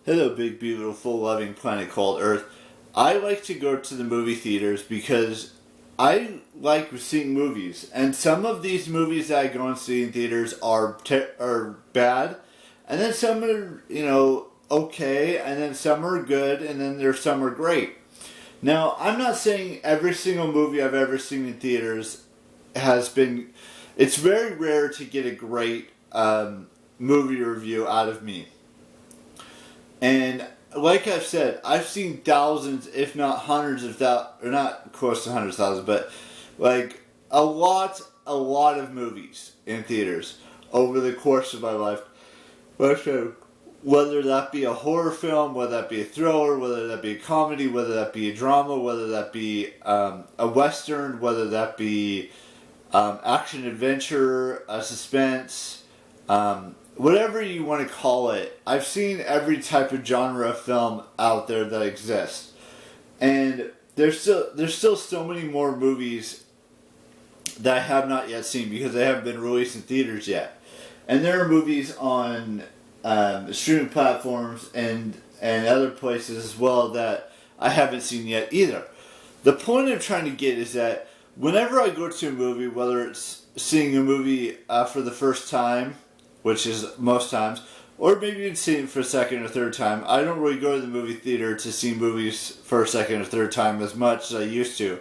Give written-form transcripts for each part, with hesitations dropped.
Hello, big, beautiful, loving planet called Earth. I like to go to the movie theaters because I like seeing movies, and some of these movies that I go and see in theaters are bad, and then some are okay, and then some are good, and then there's some are great. Now, I'm not saying every single movie I've ever seen in theaters has been. It's very rare to get a great movie review out of me. And like I've said, I've seen thousands, if not hundreds of thousands, or not close to hundreds of thousands, but like a lot of movies in theaters over the course of my life. Whether that be a horror film, whether that be a thriller, whether that be a comedy, whether that be a drama, whether that be a western, whether that be action adventure, a suspense, whatever you want to call it. I've seen every type of genre of film out there that exists, and there's still so many more movies that I have not yet seen because they haven't been released in theaters yet. And there are movies on streaming platforms and other places as well that I haven't seen yet either. The point I'm trying to get is that whenever I go to a movie, whether it's seeing a movie for the first time, which is most times, or maybe even seeing it for a second or third time, I don't really go to the movie theater to see movies for a second or third time as much as I used to.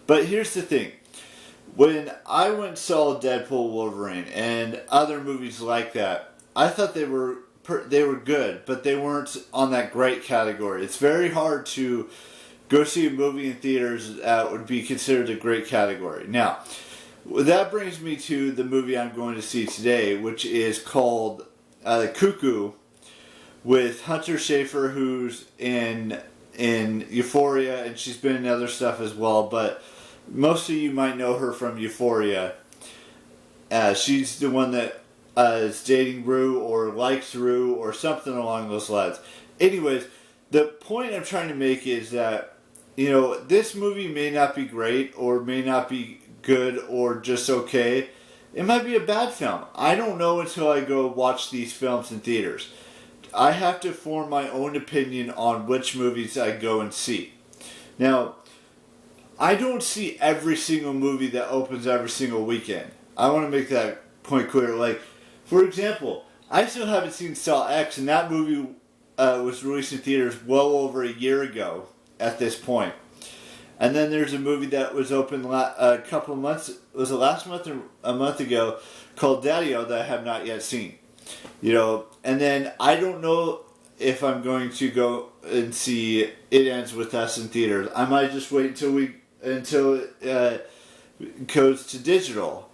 But here's the thing. When I went and saw Deadpool, Wolverine, and other movies like that, I thought they were good, but they weren't on that great category. It's very hard to go see a movie in theaters that would be considered a great category. Now, that brings me to the movie I'm going to see today, which is called Cuckoo, with Hunter Schafer, who's in Euphoria, and she's been in other stuff as well, but most of you might know her from Euphoria. She's the one that is dating Rue or likes Rue or something along those lines. Anyways, the point I'm trying to make is that, this movie may not be great or may not be good or just okay. It might be a bad film. I don't know until I go watch these films in theaters. I have to form my own opinion on which movies I go and see. Now, I don't see every single movie that opens every single weekend. I want to make that point clear. Like, for example, I still haven't seen Saw X, and that movie was released in theaters well over a year ago at this point. And then there's a movie that was open a couple of months, was it last month or a month ago, called Daddy-O that I have not yet seen. And then I don't know if I'm going to go and see It Ends With Us in theaters. I might just wait until it goes to digital.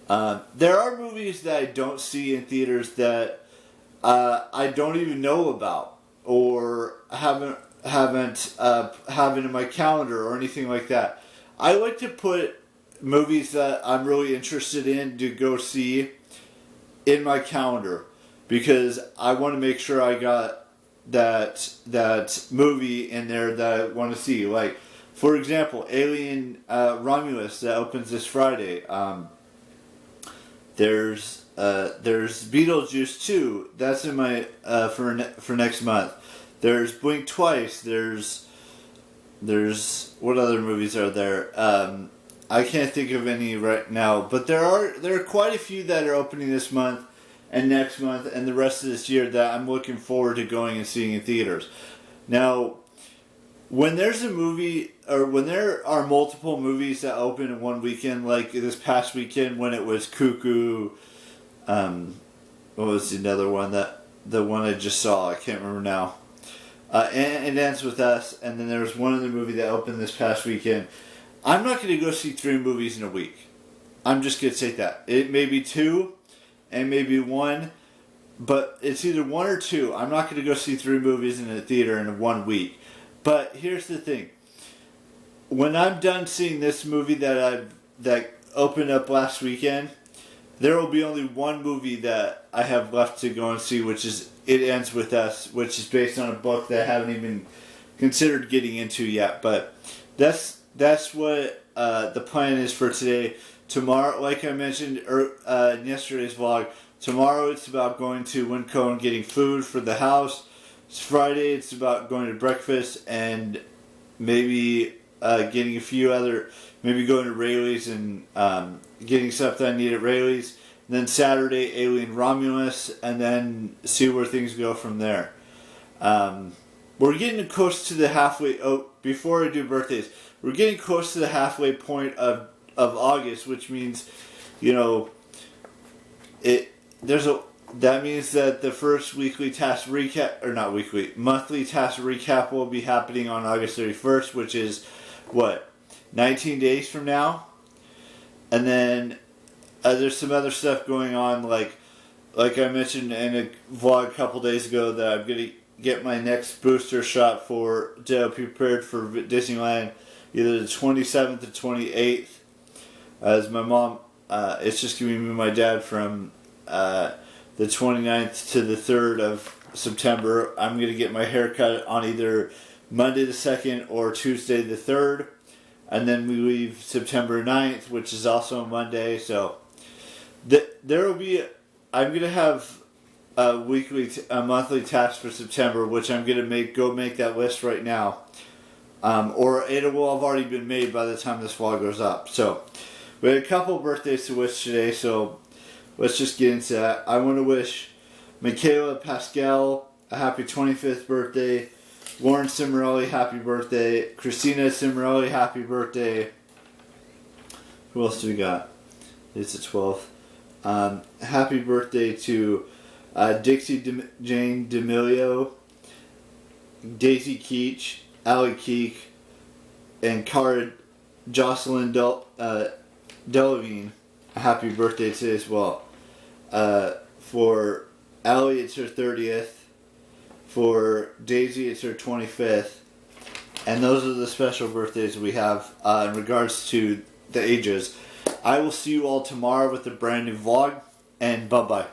There are movies that I don't see in theaters that I don't even know about or haven't in my calendar or anything like that. I like to put movies that I'm really interested in to go see in my calendar because I want to make sure I got that movie in there that I want to see. Like, for example, Alien Romulus that opens this Friday. There's Beetlejuice 2. That's in my for next month. There's Blink Twice. There's what other movies are there? I can't think of any right now, but there are quite a few that are opening this month and next month and the rest of this year that I'm looking forward to going and seeing in theaters. Now, when there's a movie or when there are multiple movies that open in one weekend, like this past weekend when it was Cuckoo, what was another one the one I just saw? I can't remember now. And It Ends With Us, and then there was one other movie that opened this past weekend. I'm not going to go see 3 movies in a week. I'm just going to say that. It may be 2, and maybe 1, but it's either 1 or 2. I'm not going to go see 3 movies in a theater in 1 week. But here's the thing. When I'm done seeing this movie that opened up last weekend, there will be only 1 movie that I have left to go and see, which is It Ends With Us, which is based on a book that I haven't even considered getting into yet. But that's what the plan is for today. Tomorrow, like I mentioned in yesterday's vlog, tomorrow it's about going to Winco and getting food for the house. Friday, it's about going to breakfast and maybe getting a few other, maybe going to Rayleigh's and getting stuff that I need at Rayleigh's. And then Saturday, Alien Romulus, and then see where things go from there. We're getting close to the halfway. Oh, before I do birthdays, we're getting close to the halfway point of August, which means, you know, that means that the first weekly task recap, or not weekly, monthly task recap will be happening on August 31st, which is, what, 19 days from now? And then there's some other stuff going on, like I mentioned in a vlog a couple days ago, that I'm going to get my next booster shot to be prepared for Disneyland, either the 27th or 28th. As my mom, it's just going to be me and my dad from the 29th to the 3rd of September. I'm going to get my hair cut on either Monday the 2nd or Tuesday the 3rd. And then we leave September 9th, which is also a Monday. So there will be, I'm going to have a monthly task for September, which I'm going to go make that list right now. Or it will have already been made by the time this vlog goes up. So we had a couple birthdays to wish today, so let's just get into that. I want to wish Michaela Pascal a happy 25th birthday. Lauren Cimarelli, happy birthday. Christina Cimarelli, happy birthday. Who else do we got? It's the 12th. Happy birthday to Dixie Jane D'Amelio, Daisy Keach, Allie Keek, and Cara Jocelyn Delavine. Happy birthday today as well. For Allie, it's her 30th. For Daisy, it's her 25th. And those are the special birthdays we have in regards to the ages. I will see you all tomorrow with a brand new vlog, and bye-bye.